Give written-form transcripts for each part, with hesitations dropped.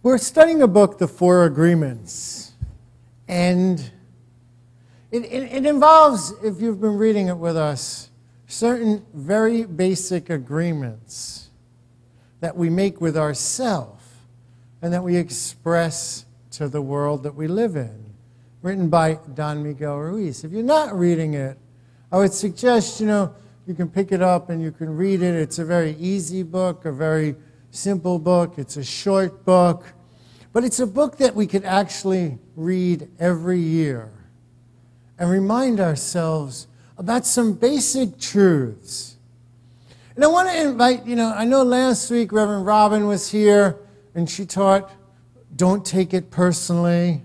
We're studying a book, The Four Agreements, and it involves, if you've been reading it with us, certain very basic agreements that we make with ourselves and that we express to the world that we live in, written by Don Miguel Ruiz. If you're not reading it, I would suggest, you can pick it up and you can read it. It's a very easy book, a very simple book. It's a short book, but it's a book that we could actually read every year and remind ourselves about some basic truths. And I want to invite, I know last week Reverend Robin was here and she taught, don't take it personally.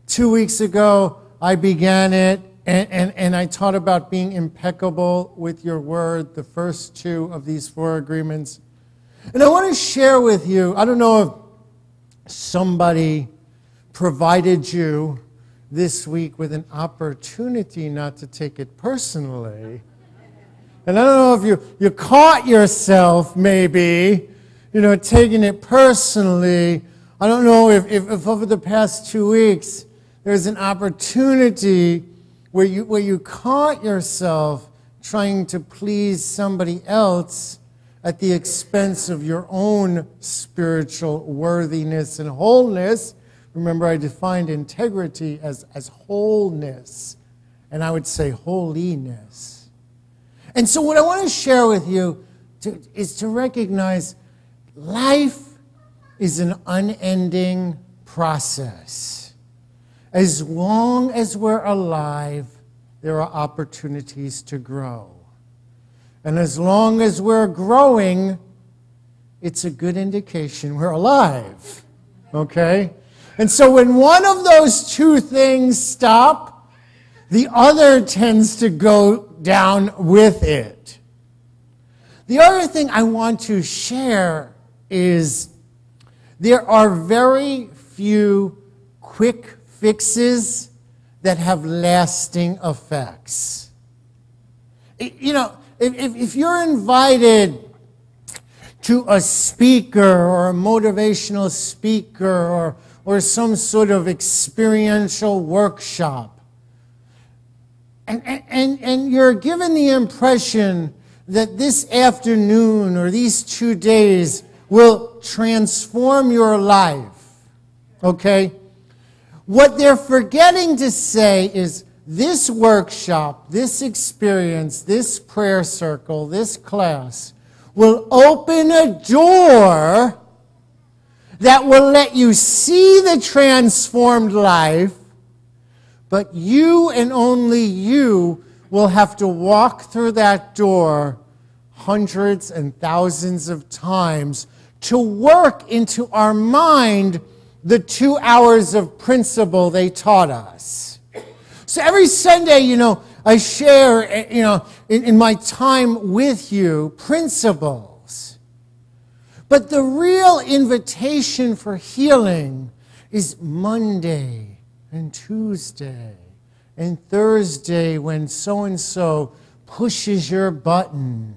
2 weeks ago, I began it and I taught about being impeccable with your word, the first two of these four agreements. And I want to share with you, I don't know if somebody provided you this week with an opportunity not to take it personally. And I don't know if you caught yourself maybe, taking it personally. I don't know if over the past 2 weeks there's an opportunity where you caught yourself trying to please somebody else at the expense of your own spiritual worthiness and wholeness. Remember, I defined integrity as wholeness, and I would say holiness. And so what I want to share with you is to recognize life is an unending process. As long as we're alive, there are opportunities to grow. And as long as we're growing, it's a good indication we're alive. Okay? And so when one of those two things stop, the other tends to go down with it. The other thing I want to share is there are very few quick fixes that have lasting effects. If you're invited to a speaker or a motivational speaker or some sort of experiential workshop, and you're given the impression that this afternoon or these 2 days will transform your life, okay? What they're forgetting to say is this workshop, this experience, this prayer circle, this class will open a door that will let you see the transformed life, but you and only you will have to walk through that door hundreds and thousands of times to work into our mind the 2 hours of principle they taught us. So every Sunday, I share, in my time with you, principles. But the real invitation for healing is Monday and Tuesday and Thursday when so-and-so pushes your button.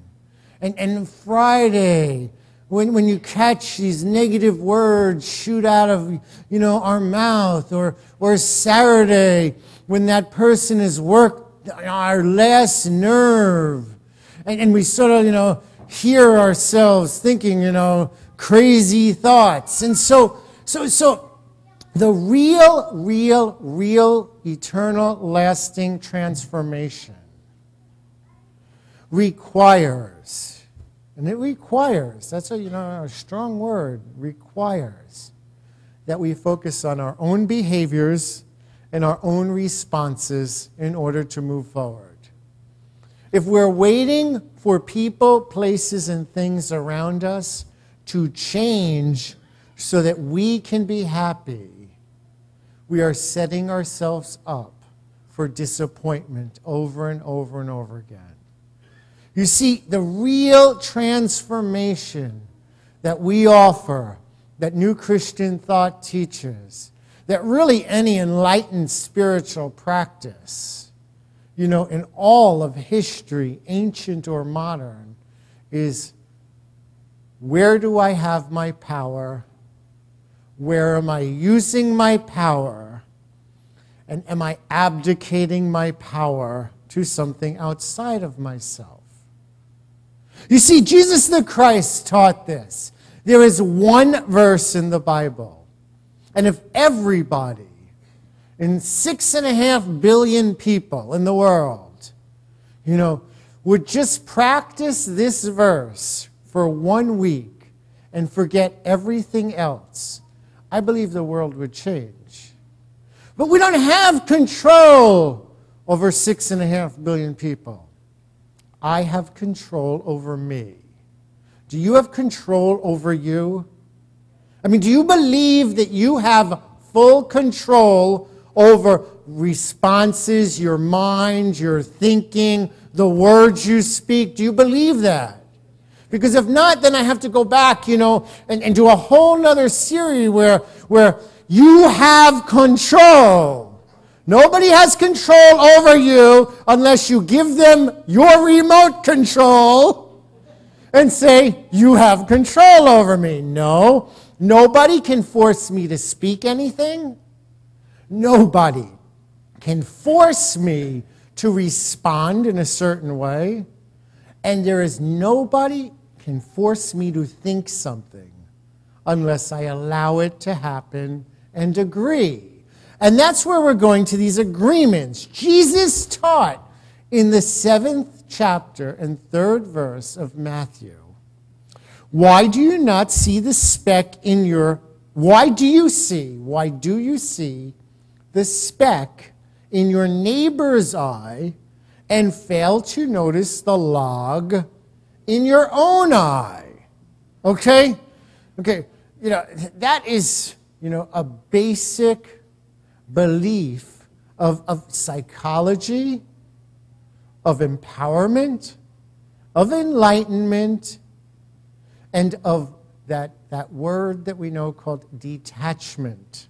And Friday when you catch these negative words shoot out of, our mouth, or Saturday when that person has worked our last nerve, and we sort of, hear ourselves thinking, crazy thoughts. And so the real, eternal, lasting transformation requires, and it requires, that's a strong word, requires that we focus on our own behaviors and our own responses in order to move forward. If we're waiting for people, places, and things around us to change so that we can be happy, we are setting ourselves up for disappointment over and over and over again. You see, the real transformation that we offer, that New Christian Thought teaches, that really any enlightened spiritual practice, in all of history, ancient or modern, is where do I have my power Where am I using my power? And am I abdicating my power to something outside of myself? You see, Jesus the Christ taught this. There is one verse in the Bible. And if everybody in 6.5 billion people in the world, would just practice this verse for 1 week and forget everything else, I believe the world would change. But we don't have control over 6.5 billion people. I have control over me. Do you have control over you? Do you believe that you have full control over responses, your mind, your thinking, the words you speak? Do you believe that? Because if not, then I have to go back, and do a whole nother series where you have control. Nobody has control over you unless you give them your remote control and say, you have control over me. No, nobody can force me to speak anything. Nobody can force me to respond in a certain way. And there is nobody can force me to think something unless I allow it to happen and agree. And that's where we're going to these agreements. Jesus taught in the 7th chapter and 3rd verse of Matthew. Why do you not see the speck in your... Why do you see the speck in your neighbor's eye and fail to notice the log in your own eye? Okay? That is, a basic belief of psychology, of empowerment, of enlightenment, and of that word that we know called detachment.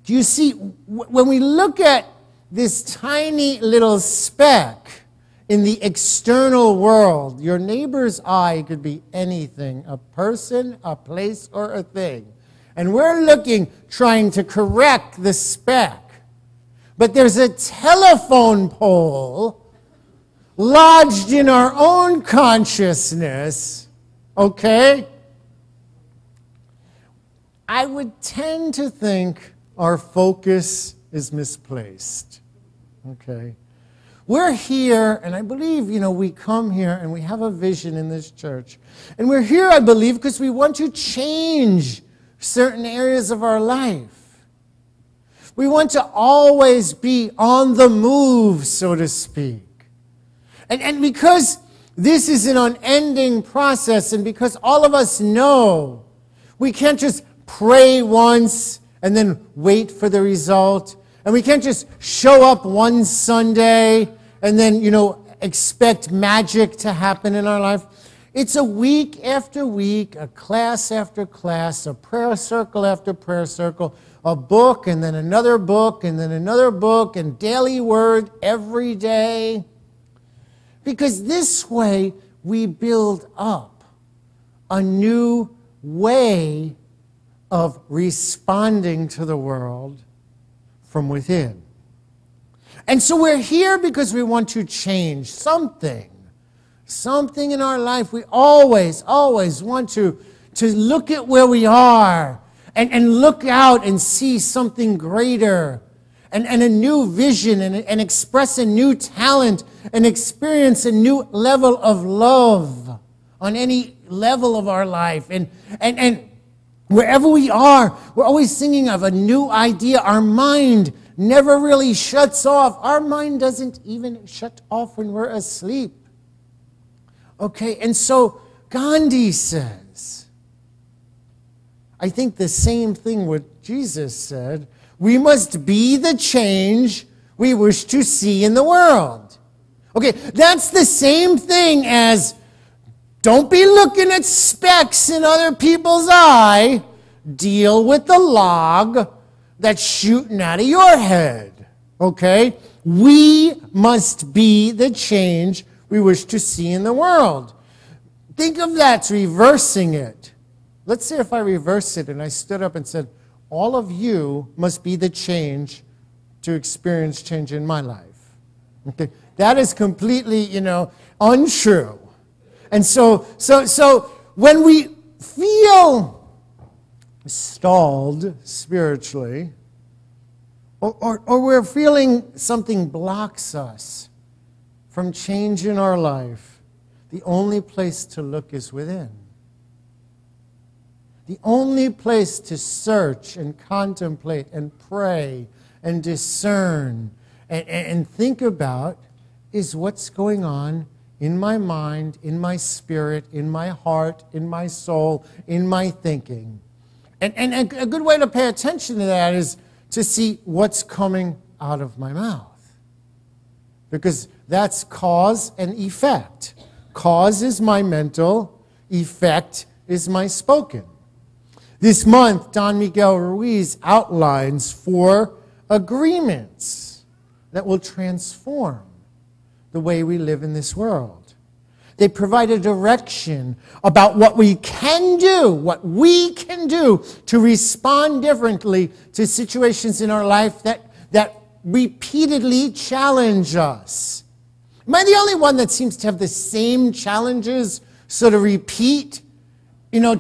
Do you see, when we look at this tiny little speck in the external world, your neighbor's eye could be anything, a person, a place, or a thing. And we're looking, trying to correct the speck. But there's a telephone pole lodged in our own consciousness, okay? I would tend to think our focus is misplaced, okay? We're here, and I believe, we come here and we have a vision in this church. And we're here, I believe, because we want to change certain areas of our life. We want to always be on the move, so to speak. And because this is an unending process, and because all of us know we can't just pray once and then wait for the result, and we can't just show up one Sunday and then, expect magic to happen in our life. It's a week after week, a class after class, a prayer circle after prayer circle, a book and then another book and then another book, and daily word every day. Because this way we build up a new way of responding to the world from within. And so we're here because we want to change something in our life. We always want to look at where we are and look out and see something greater and a new vision and express a new talent and experience a new level of love on any level of our life. And wherever we are, we're always thinking of a new idea. Our mind never really shuts off. Our mind doesn't even shut off when we're asleep. Okay, and so Gandhi says, I think the same thing what Jesus said, we must be the change we wish to see in the world. Okay, that's the same thing as don't be looking at specks in other people's eye. Deal with the log that's shooting out of your head. Okay? We must be the change we wish to see in the world. Think of that, reversing it. Let's say if I reverse it and I stood up and said, all of you must be the change to experience change in my life. Okay? That is completely, untrue. And so when we feel stalled spiritually, or we're feeling something blocks us from change in our life, the only place to look is within. The only place to search and contemplate and pray and discern and think about is what's going on in my mind, in my spirit, in my heart, in my soul, in my thinking. And a good way to pay attention to that is to see what's coming out of my mouth. Because that's cause and effect. Cause is my mental, effect is my spoken. This month, Don Miguel Ruiz outlines 4 agreements that will transform the way we live in this world. They provide a direction about what we can do to respond differently to situations in our life that repeatedly challenge us. Am I the only one that seems to have the same challenges sort of repeat?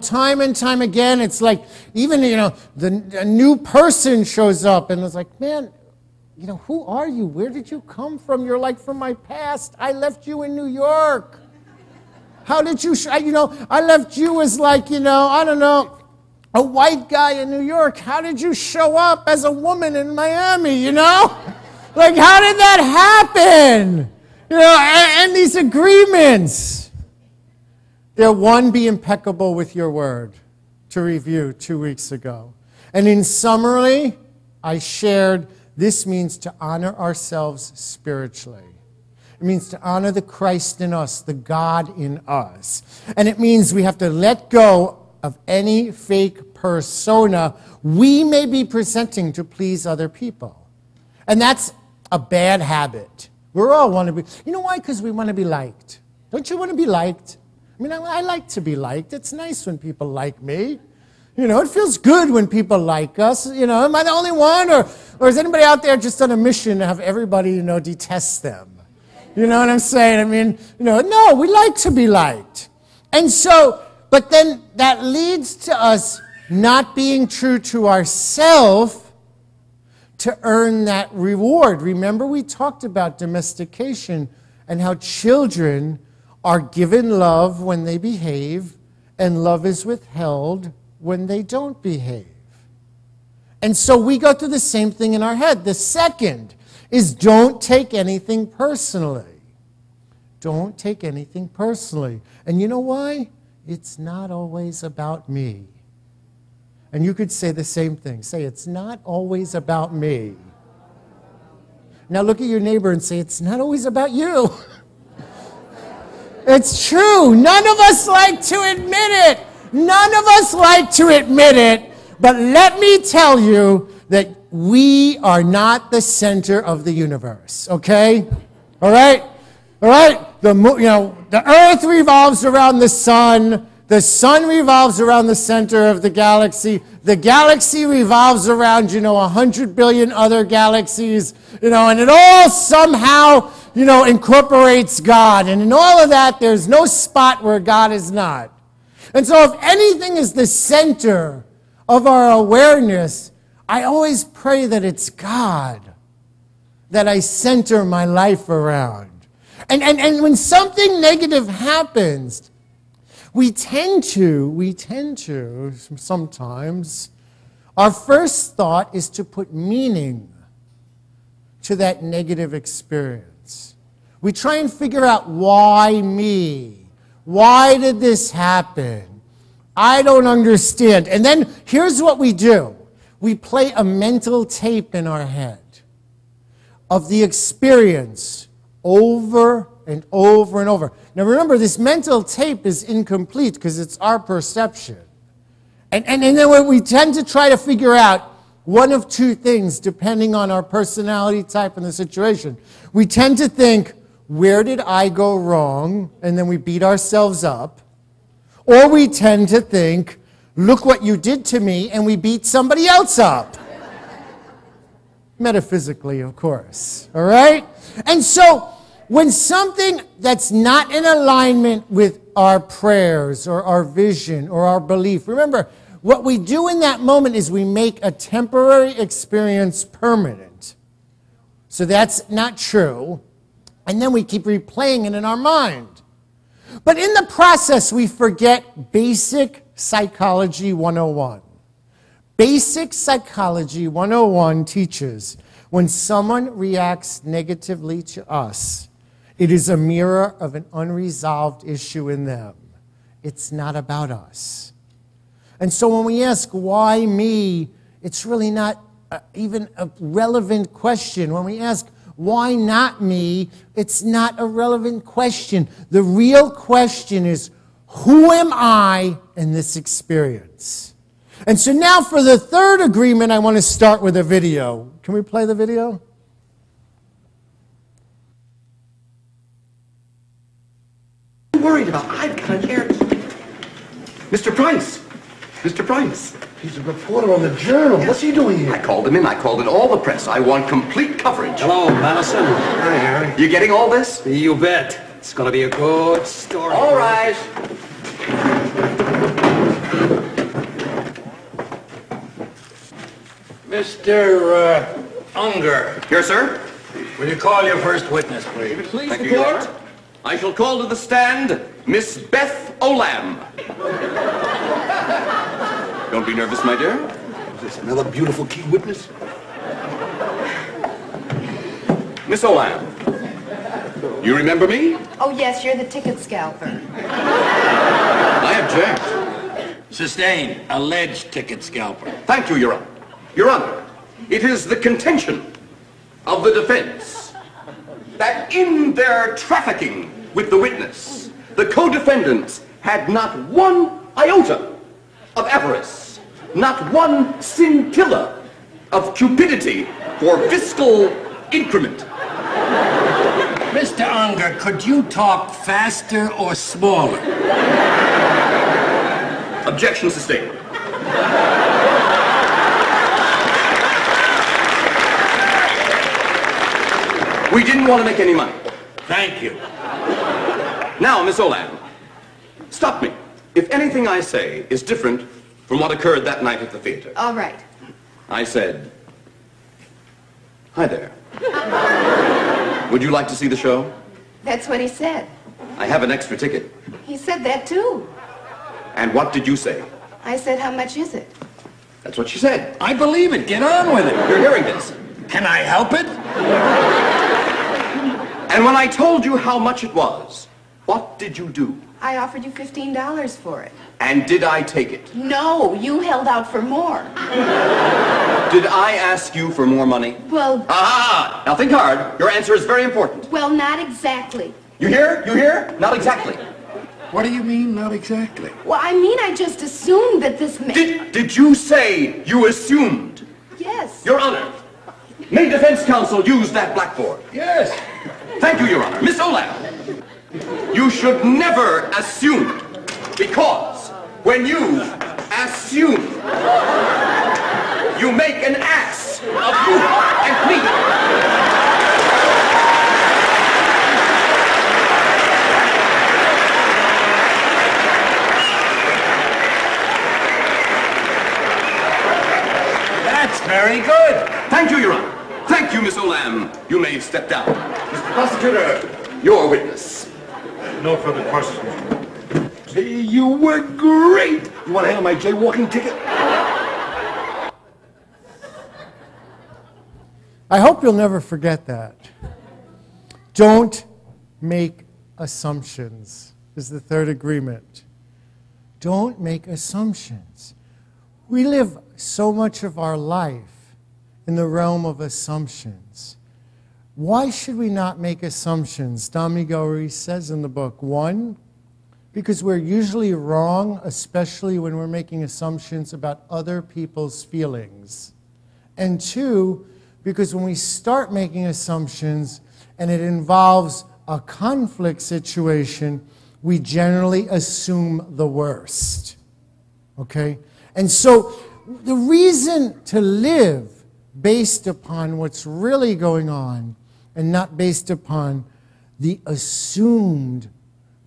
Time and time again, it's like even, a new person shows up and it's like, man, who are you? Where did you come from? You're like from my past. I left you in New York. How did you, I left you as like, I don't know, a white guy in New York. How did you show up as a woman in Miami, Like, how did that happen? And these agreements. There, 1, be impeccable with your word, to review 2 weeks ago. And in summary, I shared this means to honor ourselves spiritually. It means to honor the Christ in us, the God in us. And it means we have to let go of any fake persona we may be presenting to please other people. And that's a bad habit. We all want to be. You know why? Because we want to be liked. Don't you want to be liked? I like to be liked. It's nice when people like me. It feels good when people like us. Am I the only one? Or is anybody out there just on a mission to have everybody, detest them? You know what I'm saying? No, we like to be liked. And so, but then that leads to us not being true to ourselves to earn that reward. Remember we talked about domestication and how children are given love when they behave, and love is withheld when they don't behave. And so we go through the same thing in our head. The second is don't take anything personally. Don't take anything personally. And you know why? It's not always about me. And you could say the same thing. Say, it's not always about me. Now look at your neighbor and say, it's not always about you. It's true. None of us like to admit it. None of us like to admit it. But let me tell you that we are not the center of the universe. Okay? All right? All right? The earth revolves around the sun. The sun revolves around the center of the galaxy. The galaxy revolves around, 100 billion other galaxies, and it all somehow, incorporates God. And in all of that, there's no spot where God is not. And so if anything is the center of our awareness, I always pray that it's God that I center my life around. And when something negative happens, we tend to, sometimes, our first thought is to put meaning to that negative experience. We try and figure out why me? Why did this happen? I don't understand. And then here's what we do. We play a mental tape in our head of the experience over and over and over. Now remember, this mental tape is incomplete because it's our perception. And then we tend to try to figure out one of two things depending on our personality type and the situation. We tend to think, where did I go wrong? And then we beat ourselves up. Or we tend to think, look what you did to me, and we beat somebody else up. Metaphysically, of course, all right? And so when something that's not in alignment with our prayers or our vision or our belief, remember, what we do in that moment is we make a temporary experience permanent. So that's not true. And then we keep replaying it in our mind. But in the process, we forget basic psychology 101. Basic Psychology 101 teaches when someone reacts negatively to us, it is a mirror of an unresolved issue in them. It's not about us. And so when we ask, why me, it's really not even a relevant question. When we ask, why not me, it's not a relevant question. The real question is, who am I in this experience? And so now for the third agreement, I want to start with a video. Can we play the video? What are you worried about? I've got an air. Mr. Price. Mr. Price. He's a reporter on the Journal. What's he doing here? I called him in. I called in all the press. I want complete coverage. Hello, Madison. Hi, Harry. You getting all this? You bet. It's gonna be a good story. All right. Mr. Unger, Here, sir. will you call your first witness, please? Please, Thank you, Your Honor. I shall call to the stand Miss Beth Olam. Don't be nervous, my dear. Is this another beautiful key witness? Miss Olam, you remember me? Oh, yes, you're the ticket scalper. I object. Sustained. Alleged ticket scalper. Thank you, Your Honor. Your Honor, it is the contention of the defense that in their trafficking with the witness, the co-defendants had not one iota of avarice, not one scintilla of cupidity for fiscal increment. Mr. Unger, could you talk faster or smaller? Objection sustained. We didn't want to make any money. Thank you. Now, Miss Olam, stop me if anything I say is different from what occurred that night at the theater. All right. I said, hi there. Would you like to see the show? That's what he said. I have an extra ticket. He said that, too. And what did you say? I said, how much is it? That's what she said. I believe it. Get on with it. You're hearing this. Can I help it? And when I told you how much it was, what did you do? I offered you $15 for it. And did I take it? No, you held out for more. Did I ask you for more money? Well, Ah! Now think hard. Your answer is very important. well, not exactly. You hear? You hear? Not exactly. What do you mean, not exactly? Well, I mean, I just assumed that this man... Did you say you assumed? Yes. Your Honor, may defense counsel use that blackboard? Yes. Thank you, Your Honor. Miss Olam, you should never assume, because when you assume, you make an ass of you and me. That's very good. Thank you, Your Honor. Thank you, Miss Olam. You may step down. Mr. Prosecutor, your witness. No further questions. Hey, you were great. You want to handle my jaywalking ticket? I hope you'll never forget that. Don't make assumptions, is the third agreement. Don't make assumptions. We live so much of our life in the realm of assumptions. Why should we not make assumptions? Don Miguel Ruiz says in the book, 1, because we're usually wrong, especially when we're making assumptions about other people's feelings. And 2, because when we start making assumptions and it involves a conflict situation, we generally assume the worst. Okay? And so the reason to live based upon what's really going on and not based upon the assumed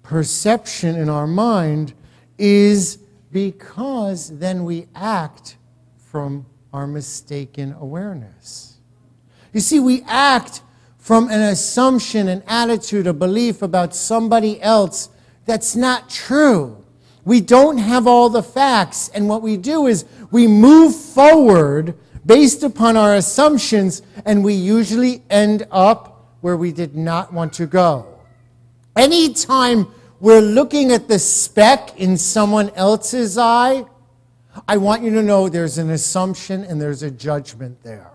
perception in our mind is because then we act from our mistaken awareness. You see, we act from an assumption, an attitude, a belief about somebody else that's not true. We don't have all the facts, and what we do is we move forward based upon our assumptions, and we usually end up where we did not want to go. Anytime we're looking at the speck in someone else's eye, I want you to know there's an assumption and there's a judgment there.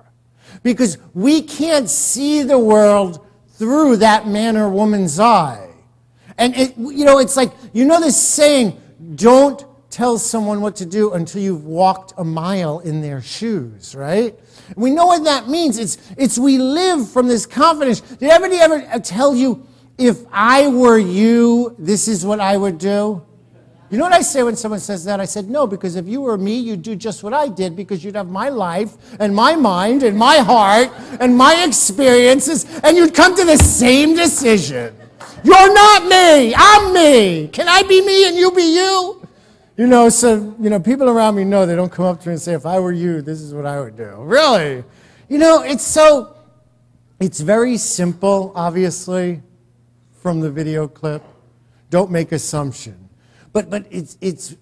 Because we can't see the world through that man or woman's eye. And it's like, this saying, don't tell someone what to do until you've walked a mile in their shoes, right? We know what that means. It's we live from this confidence. Did anybody ever tell you, if I were you, this is what I would do? You know what I say when someone says that? I said, no, because if you were me, you'd do just what I did, because you'd have my life and my mind and my heart and my experiences, and you'd come to the same decision. You're not me. I'm me. Can I be me and you be you? People around me know. They don't come up to me and say, if I were you, this is what I would do. Really? It's very simple, obviously, from the video clip. Don't make assumption. But it's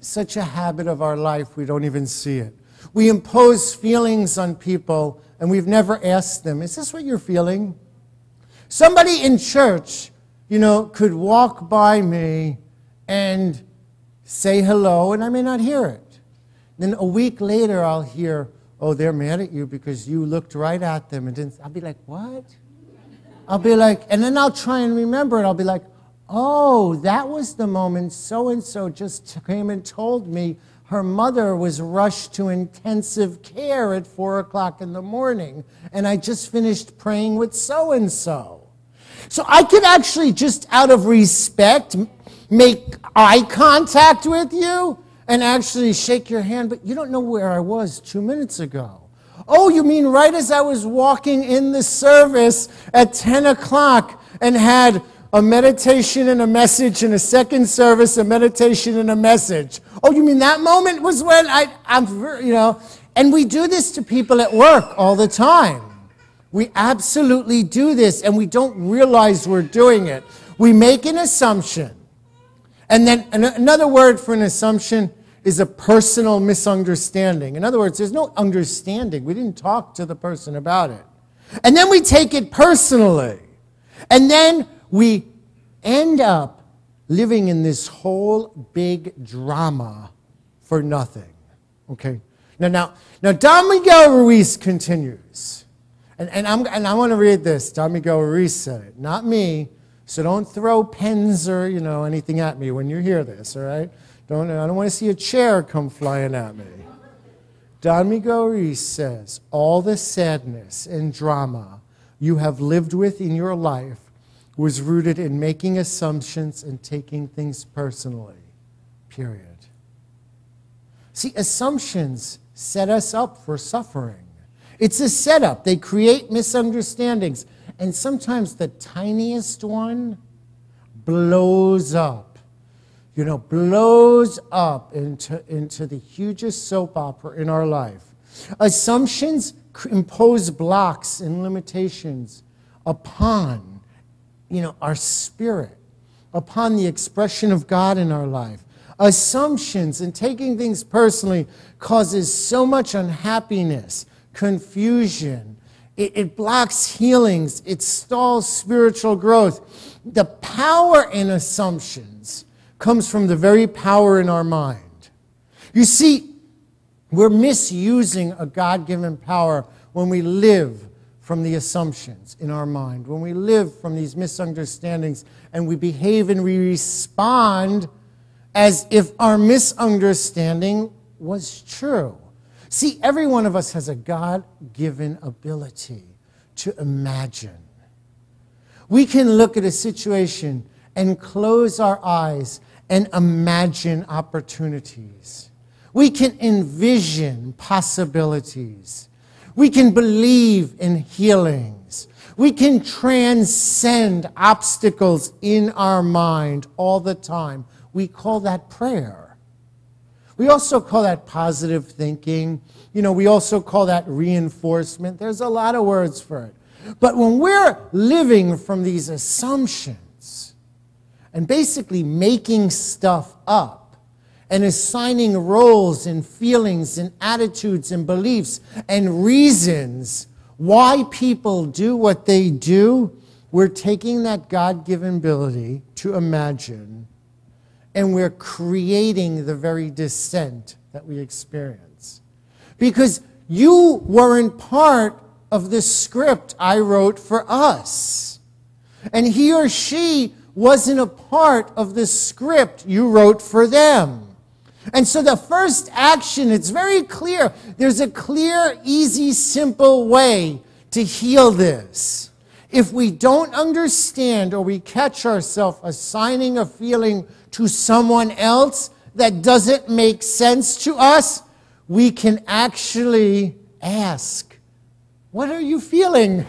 such a habit of our life, we don't even see it. We impose feelings on people, and we've never asked them, is this what you're feeling? Somebody in church, could walk by me and say hello, and I may not hear it. Then a week later, I'll hear, oh, they're mad at you because you looked right at them. And then I'll be like, what? I'll be like, and then I'll try and remember it. I'll be like, oh, that was the moment so-and-so just came and told me her mother was rushed to intensive care at 4 o'clock in the morning, and I just finished praying with so-and-so. So I could actually, just out of respect, make eye contact with you and actually shake your hand, but you don't know where I was 2 minutes ago. Oh, you mean right as I was walking in the service at 10 o'clock and had a meditation and a message, and a second service, a meditation and a message. Oh, you mean that moment was when and we do this to people at work all the time. We absolutely do this, and we don't realize we're doing it. We make an assumption. And then another word for an assumption is a personal misunderstanding. In other words, there's no understanding. We didn't talk to the person about it. And then we take it personally. And then we end up living in this whole big drama for nothing. Okay? Now Don Miguel Ruiz continues. And I want to read this. Don Miguel Ruiz said it, not me. So don't throw pens or, anything at me when you hear this, all right? I don't want to see a chair come flying at me. Don Miguel Ruiz says, all the sadness and drama you have lived with in your life was rooted in making assumptions and taking things personally, period. See, assumptions set us up for suffering. It's a setup. They create misunderstandings. And sometimes the tiniest one blows up, blows up into the hugest soap opera in our life. Assumptions impose blocks and limitations upon our spirit, upon the expression of God in our life. Assumptions and taking things personally causes so much unhappiness, confusion. It blocks healings. It stalls spiritual growth. The power in assumptions comes from the very power in our mind. You see, we're misusing a God-given power when we live from the assumptions in our mind, when we live from these misunderstandings, and we behave and we respond as if our misunderstanding was true. See, every one of us has a God-given ability to imagine. We can look at a situation and close our eyes and imagine opportunities. We can envision possibilities. We can believe in healings. We can transcend obstacles in our mind all the time. We call that prayer. We also call that positive thinking. We also call that reinforcement. There's a lot of words for it. But when we're living from these assumptions and basically making stuff up, and assigning roles and feelings and attitudes and beliefs and reasons why people do what they do, we're taking that God-given ability to imagine and we're creating the very dissent that we experience. Because you weren't part of the script I wrote for us. And he or she wasn't a part of the script you wrote for them. And so the first action, it's very clear. There's a clear, easy, simple way to heal this. If we don't understand or we catch ourselves assigning a feeling to someone else that doesn't make sense to us, we can actually ask, what are you feeling?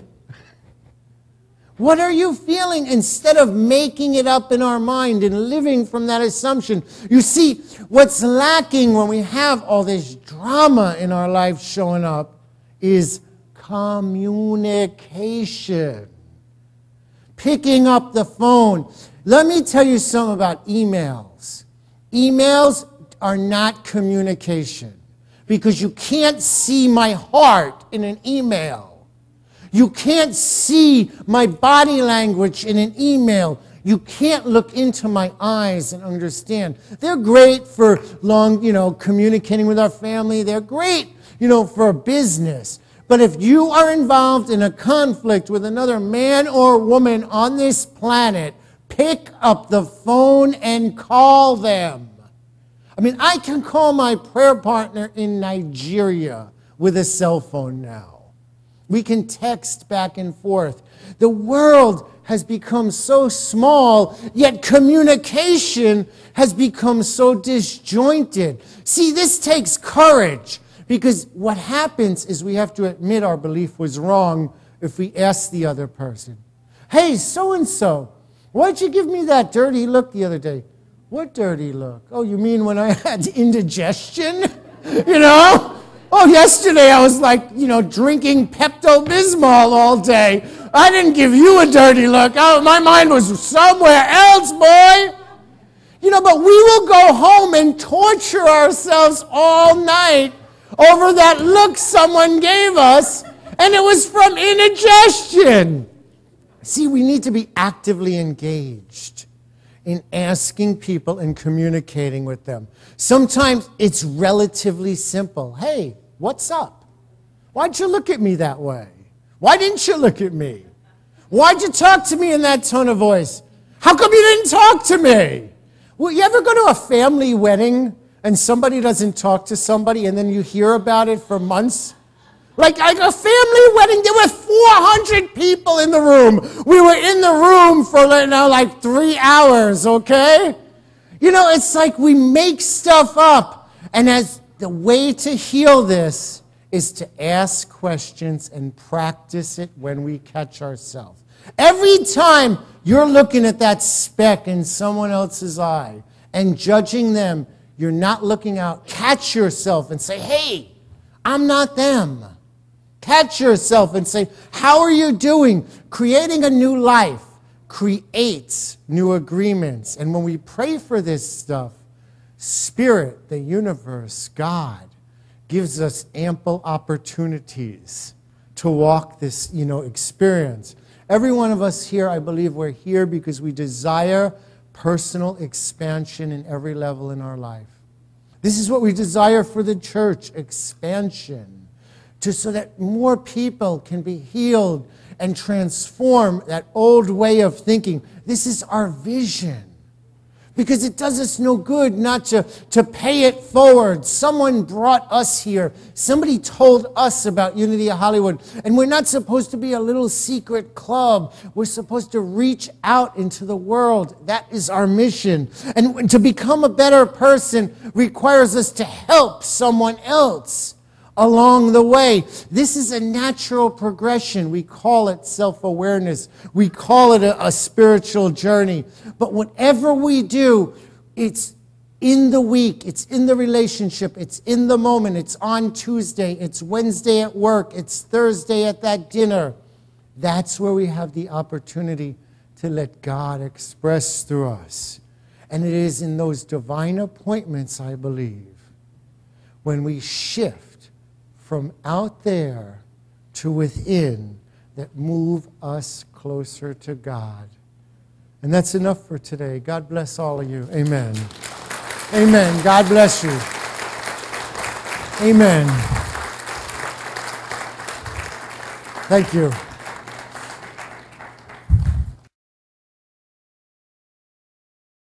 What are you feeling? Instead of making it up in our mind and living from that assumption. You see, what's lacking when we have all this drama in our life showing up is communication. Picking up the phone. Let me tell you something about emails. Emails are not communication because you can't see my heart in an email. You can't see my body language in an email. You can't look into my eyes and understand. They're great for long, communicating with our family. They're great, for business. But if you are involved in a conflict with another man or woman on this planet, pick up the phone and call them. I can call my prayer partner in Nigeria with a cell phone now. We can text back and forth. The world has become so small, yet communication has become so disjointed. See, this takes courage because what happens is we have to admit our belief was wrong if we ask the other person, hey, so-and-so, why'd you give me that dirty look the other day? What dirty look? Oh, you mean when I had indigestion? Oh, yesterday I was drinking Pepto-Bismol all day. I didn't give you a dirty look. Oh, my mind was somewhere else, boy. But we will go home and torture ourselves all night over that look someone gave us, and it was from indigestion. See, we need to be actively engaged in asking people and communicating with them. Sometimes it's relatively simple. Hey, what's up? Why'd you look at me that way? Why didn't you look at me? Why'd you talk to me in that tone of voice? How come you didn't talk to me? Well, you ever go to a family wedding and somebody doesn't talk to somebody and then you hear about it for months? Like a family wedding, there were 400 people in the room. We were in the room for 3 hours, okay? It's like we make stuff up. And as the way to heal this is to ask questions and practice it when we catch ourselves. Every time you're looking at that speck in someone else's eye and judging them, you're not looking out. Catch yourself and say, hey, I'm not them. Catch yourself and say, how are you doing? Creating a new life creates new agreements. And when we pray for this stuff, Spirit, the universe, God, gives us ample opportunities to walk this, experience. Every one of us here, I believe we're here because we desire personal expansion in every level in our life. This is what we desire for the church, expansion. So that more people can be healed and transform that old way of thinking. This is our vision. Because it does us no good not to pay it forward. Someone brought us here. Somebody told us about Unity of Hollywood. And we're not supposed to be a little secret club. We're supposed to reach out into the world. That is our mission. And to become a better person requires us to help someone else along the way. This is a natural progression. We call it self-awareness. We call it a spiritual journey. But whatever we do, it's in the week, it's in the relationship, it's in the moment, it's on Tuesday, it's Wednesday at work, it's Thursday at that dinner. That's where we have the opportunity to let God express through us. And it is in those divine appointments, I believe, when we shift from out there to within, that move us closer to God. And that's enough for today. God bless all of you. Amen. Amen. God bless you. Amen. Thank you.